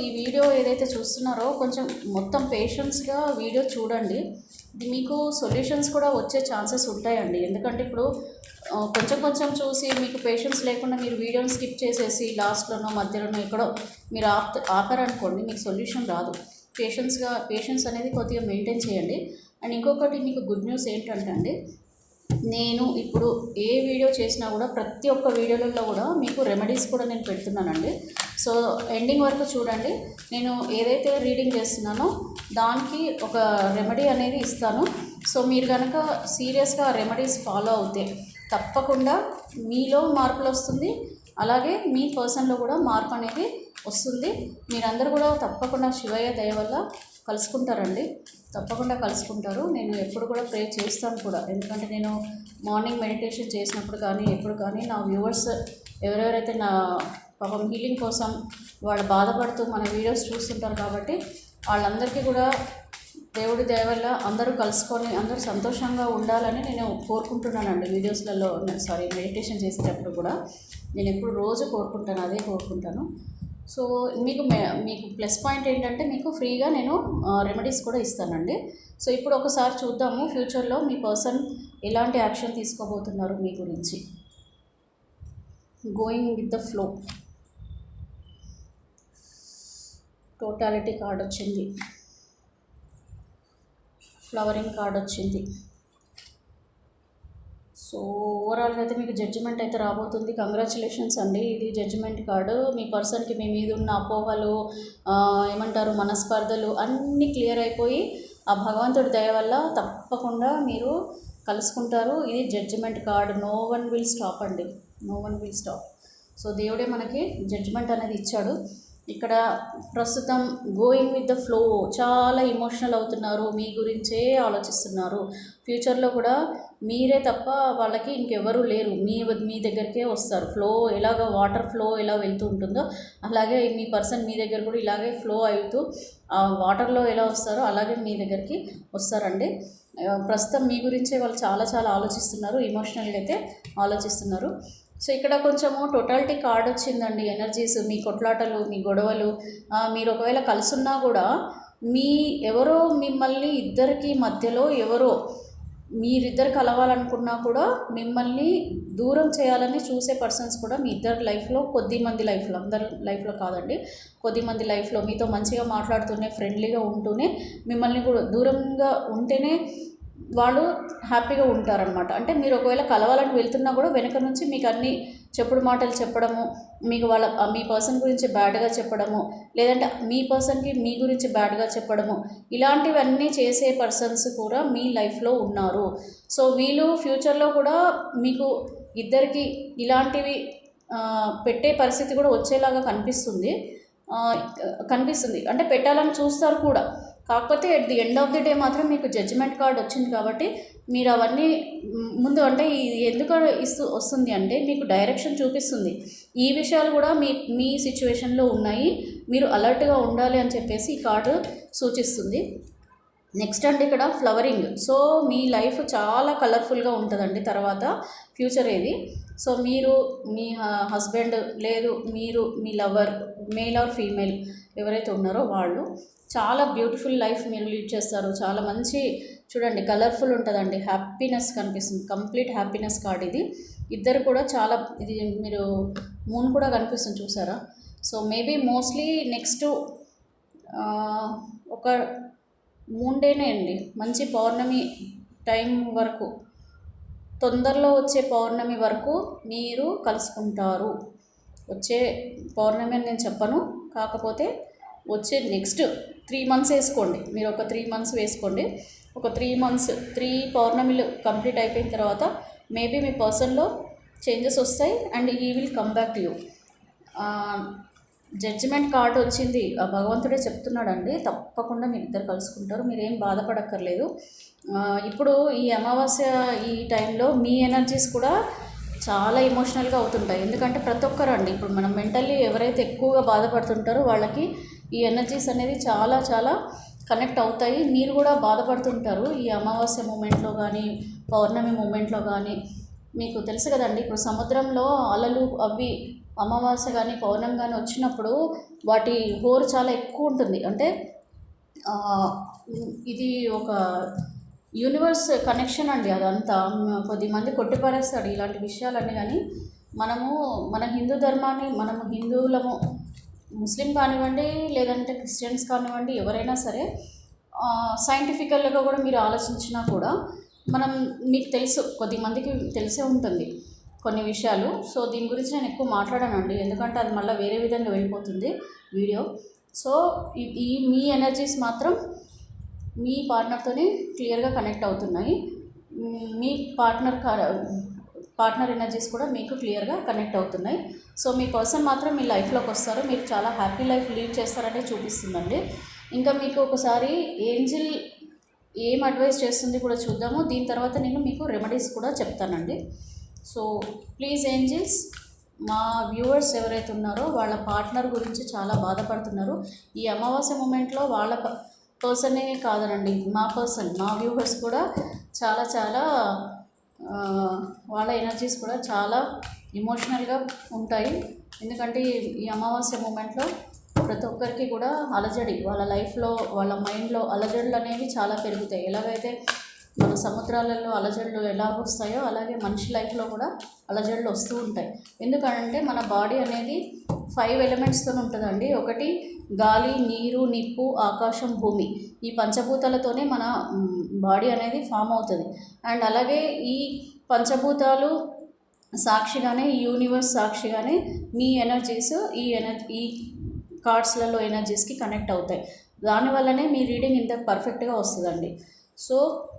ఈ వీడియో ఏదైతే చూస్తున్నారో కొంచెం మొత్తం పేషెన్స్గా వీడియో చూడండి. ఇది మీకు సొల్యూషన్స్ కూడా వచ్చే ఛాన్సెస్ ఉంటాయండి. ఎందుకంటే ఇప్పుడు కొంచెం కొంచెం చూసి మీకు పేషెన్స్ లేకుండా మీరు వీడియోని స్కిప్ చేసేసి లాస్ట్లోనో మధ్యలోనో ఎక్కడో మీరు ఆపారనుకోండి, మీకు సొల్యూషన్ రాదు. పేషెన్స్ అనేది కొద్దిగా మెయింటైన్ చేయండి. అండ్ ఇంకొకటి మీకు గుడ్ న్యూస్ ఏంటంటే అండి, నేను ఇప్పుడు ఏ వీడియో చేసినా కూడా ప్రతి ఒక్క వీడియోలలో కూడా మీకు రెమెడీస్ కూడా నేను పెడుతున్నానండి. సో ఎండింగ్ వరకు చూడండి. నేను ఏదైతే రీడింగ్ చేస్తున్నానో దానికి ఒక రెమెడీ అనేది ఇస్తాను. సో మీరు కనుక సీరియస్గా రెమెడీస్ ఫాలో అవుతే తప్పకుండా మీలో మార్పులు వస్తుంది, అలాగే మీ పర్సన్లో కూడా మార్పు అనేది వస్తుంది. మీరందరూ కూడా తప్పకుండా శివయ్య దయ వల్ల కలుసుకుంటారండి, తప్పకుండా కలుసుకుంటారు. నేను ఎప్పుడు కూడా ప్రే చేస్తాను కూడా, ఎందుకంటే నేను మార్నింగ్ మెడిటేషన్ చేసినప్పుడు కానీ ఎప్పుడు కానీ నా వ్యూవర్స్ ఎవరెవరైతే నా పాపం హీలింగ్ కోసం వాళ్ళు బాధపడుతూ మన వీడియోస్ చూస్తుంటారు కాబట్టి వాళ్ళందరికీ కూడా దేవుడి దయ వల్ల అందరూ కలుసుకొని అందరూ సంతోషంగా ఉండాలని నేను కోరుకుంటున్నానండి. వీడియోస్లలో మెడిటేషన్ చేసేటప్పుడు కూడా నేను ఎప్పుడు రోజు కోరుకుంటాను, అదే కోరుకుంటాను. సో మీకు ప్లస్ పాయింట్ ఏంటంటే మీకు ఫ్రీగా నేను రెమెడీస్ కూడా ఇస్తానండి. సో ఇప్పుడు ఒకసారి చూద్దాము ఫ్యూచర్లో మీ పర్సన్ ఎలాంటి యాక్షన్ తీసుకోబోతున్నారు మీ గురించి. Going with the flow, totality card వచ్చింది, ఫ్లవరింగ్ కార్డ్ వచ్చింది. సో ఓవరాల్గా అయితే మీకు జడ్జిమెంట్ అయితే రాబోతుంది. కంగ్రాచులేషన్స్ అండి. ఇది జడ్జిమెంట్ కార్డు. మీ పర్సన్కి మీ మీద ఉన్న అపోహలు ఏమంటారు మనస్పర్ధలు అన్నీ క్లియర్ అయిపోయి ఆ భగవంతుడి దయ వల్ల తప్పకుండా మీరు కలుసుకుంటారు. ఇది judgement card. No one will stop అండి, no one will stop. So దేవుడే మనకి జడ్జిమెంట్ అనేది ఇచ్చాడు. ఇక్కడ ప్రస్తుతం గోయింగ్ విత్ ద ఫ్లో, చాలా ఎమోషనల్ అవుతున్నారు, మీ గురించే ఆలోచిస్తున్నారు. ఫ్యూచర్లో కూడా మీరే తప్ప వాళ్ళకి ఇంకెవరూ లేరు, మీ దగ్గరికే వస్తారు. ఫ్లో ఎలాగ వాటర్ ఫ్లో ఎలా వెళ్తూ ఉంటుందో అలాగే మీ పర్సన్ మీ దగ్గర కూడా ఇలాగే ఫ్లో అవుతూ ఆ వాటర్లో ఎలా వస్తారో అలాగే మీ దగ్గరికి వస్తారండి. ప్రస్తుతం మీ గురించే వాళ్ళు చాలా చాలా ఆలోచిస్తున్నారు, ఎమోషనల్గా అయితే ఆలోచిస్తున్నారు. సో ఇక్కడ కొంచెము టోటాలిటీ కార్డ్ వచ్చిందండి. ఎనర్జీస్, మీ కొట్లాటలు, మీ గొడవలు, మీరు ఒకవేళ కలుసున్నా కూడా ఎవరో మిమ్మల్ని ఇద్దరికి మధ్యలో ఎవరో మీరిద్దరు కలవాలనుకున్నా కూడా మిమ్మల్ని దూరం చేయాలని చూసే పర్సన్స్ కూడా మీ ఇద్దరు లైఫ్లో, కొద్దిమంది లైఫ్లో, అందరి లైఫ్లో కాదండి, కొద్దిమంది లైఫ్లో మీతో మంచిగా మాట్లాడుతూనే ఫ్రెండ్లీగా ఉంటూనే మిమ్మల్ని కూడా దూరంగా ఉంటేనే వాళ్ళు హ్యాపీగా ఉంటారనమాట. అంటే మీరు ఒకవేళ కలవాలని వెళ్తున్నా కూడా వెనక నుంచి మీకు అన్ని చెప్పుడు మాటలు చెప్పడము, మీకు మీ పర్సన్ గురించి బ్యాడ్గా చెప్పడము, లేదంటే మీ పర్సన్కి మీ గురించి బ్యాడ్గా చెప్పడము, ఇలాంటివన్నీ చేసే పర్సన్స్ కూడా మీ లైఫ్లో ఉన్నారు. సో వీళ్ళు ఫ్యూచర్లో కూడా మీకు ఇద్దరికి ఇలాంటివి పెట్టే పరిస్థితి కూడా వచ్చేలాగా కనిపిస్తుంది. అంటే పెట్టాలని చూస్తారు కూడా. కాకపోతే at the end of the day మాత్రం మీకు జడ్జిమెంట్ కార్డ్ వచ్చింది కాబట్టి మీరు అవన్నీ ముందు అంటే ఇది ఎందుకు వస్తుంది అంటే మీకు డైరెక్షన్ చూపిస్తుంది. ఈ విషయాలు కూడా మీ సిచ్యువేషన్లో ఉన్నాయి, మీరు అలర్ట్గా ఉండాలి అని చెప్పేసి ఈ కార్డు సూచిస్తుంది. నెక్స్ట్ అండి ఇక్కడ ఫ్లవరింగ్. సో మీ లైఫ్ చాలా కలర్ఫుల్గా ఉంటుందండి తర్వాత ఫ్యూచర్ ఏది. సో మీరు మీ హస్బెండ్ లేదు మీరు మీ లవర్, మేల్ ఆర్ ఫీమేల్ ఎవరైతే ఉన్నారో వాళ్ళు చాలా బ్యూటిఫుల్ లైఫ్ మీరు లీడ్ చేస్తారు. చాలా మంచి చూడండి కలర్ఫుల్ ఉంటుందండి, హ్యాపీనెస్ కనిపిస్తుంది, కంప్లీట్ హ్యాపీనెస్ కార్డ్ ఇది. ఇద్దరు కూడా చాలా ఇది మీరు మూన్ కూడా కనిపిస్తుంది చూసారా. సో మేబీ మోస్ట్లీ నెక్స్ట్ ఒక 3 డేనే అండి, మంచి పౌర్ణమి టైం వరకు, తొందరలో వచ్చే పౌర్ణమి వరకు మీరు కలుసుకుంటారు. వచ్చే పౌర్ణమి అని నేను చెప్పను, కాకపోతే వచ్చే నెక్స్ట్ 3 months వేసుకోండి, మీరు ఒక 3 months వేసుకోండి. ఒక 3 months 3 పౌర్ణమిలు కంప్లీట్ అయిపోయిన తర్వాత మేబీ మీ పర్సన్లో చేంజెస్ వస్తాయి and he will come back to you. Judgement card వచ్చింది, భగవంతుడే చెప్తున్నాడండి, తప్పకుండా మీరు ఇద్దరు కలుసుకుంటారు, మీరేం బాధపడక్కర్లేదు. ఇప్పుడు ఈ అమావాస్య ఈ టైంలో మీ ఎనర్జీస్ కూడా చాలా ఎమోషనల్గా అవుతుంటాయి. ఎందుకంటే ప్రతి ఒక్కరు అండి ఇప్పుడు మనం మెంటల్లీ ఎవరైతే ఎక్కువగా బాధపడుతుంటారో వాళ్ళకి ఈ ఎనర్జీస్ అనేది చాలా చాలా కనెక్ట్ అవుతాయి. మీరు కూడా బాధపడుతుంటారు ఈ అమావాస్య మూమెంట్లో కానీ పౌర్ణమి మూమెంట్లో కానీ. మీకు తెలుసు కదండి ఇప్పుడు సముద్రంలో అలలు అవి అమావాస్య కానీ పౌర్ణం కానీ వచ్చినప్పుడు వాటి హోరు చాలా ఎక్కువ ఉంటుంది. అంటే ఆ, ఇది ఒక యూనివర్స్ కనెక్షన్ అండి అదంతా. కొద్దిమంది కొట్టిపారేస్తాడు ఇలాంటి విషయాలన్నీ, కానీ మనము మన హిందూ ధర్మాన్ని, మనము హిందువులము, ముస్లిం కానివ్వండి లేదంటే క్రిస్టియన్స్ కానివ్వండి, ఎవరైనా సరే సైంటిఫికల్గా కూడా మీరు ఆలోచించినా కూడా మనం, మీకు తెలుసు, కొద్దిమందికి తెలిసే ఉంటుంది కొన్ని విషయాలు. సో దీని గురించి నేను ఎక్కువ మాట్లాడానండి, ఎందుకంటే అది మళ్ళీ వేరే విధంగా వెళ్ళిపోతుంది వీడియో. సో ఈ మీ ఎనర్జీస్ మాత్రం మీ పార్ట్నర్తోనే క్లియర్గా కనెక్ట్ అవుతున్నాయి. మీ పార్ట్నర్ ఎనర్జీస్ కూడా మీకు క్లియర్గా కనెక్ట్ అవుతున్నాయి. సో మీ పర్సన్ మాత్రం మీ లైఫ్లోకి వస్తారు, మీరు చాలా హ్యాపీ లైఫ్ లీడ్ చేస్తారనే చూపిస్తుందండి. ఇంకా మీకు ఒకసారి ఏంజిల్ ఏం అడ్వైస్ చేస్తుంది కూడా చూద్దాము. దీని తర్వాత నేను మీకు రెమెడీస్ కూడా చెప్తానండి. సో ప్లీజ్ ఏంజిల్స్, మా వ్యూవర్స్ ఎవరైతే ఉన్నారో వాళ్ళ పార్ట్నర్ గురించి చాలా బాధపడుతున్నారు. ఈ అమావాస్య మూమెంట్లో వాళ్ళ పర్సనే కాదనండి, మా వ్యూవర్స్ కూడా చాలా చాలా వాళ్ళ ఎనర్జీస్ కూడా చాలా ఎమోషనల్గా ఉంటాయి. ఎందుకంటే ఈ అమావాస్య మూమెంట్లో ప్రతి ఒక్కరికి కూడా అలజడి, వాళ్ళ లైఫ్లో వాళ్ళ మైండ్లో అలజడులు అనేవి చాలా పెరుగుతాయి. ఎలాగైతే మన సముద్రాలలో అలజడులు ఎలా వస్తాయో అలాగే మనిషి లైఫ్లో కూడా అలజడులు వస్తూ ఉంటాయి. ఎందుకంటే మన బాడీ అనేది 5 ఎలిమెంట్స్తో ఉంటుందండి. ఒకటి గాలి, నీరు, నిప్పు, ఆకాశం, భూమి. ఈ పంచభూతాలతోనే మన బాడీ అనేది ఫామ్ అవుతుంది. అండ్ అలాగే ఈ పంచభూతాలు సాక్షిగానే, ఈ యూనివర్స్ సాక్షిగానే మీ ఎనర్జీస్ ఈ కార్డ్స్లలో ఎనర్జీస్కి కనెక్ట్ అవుతాయి. దానివల్లనే మీ రీడింగ్ ఇంత పర్ఫెక్ట్గా వస్తుందండి. సో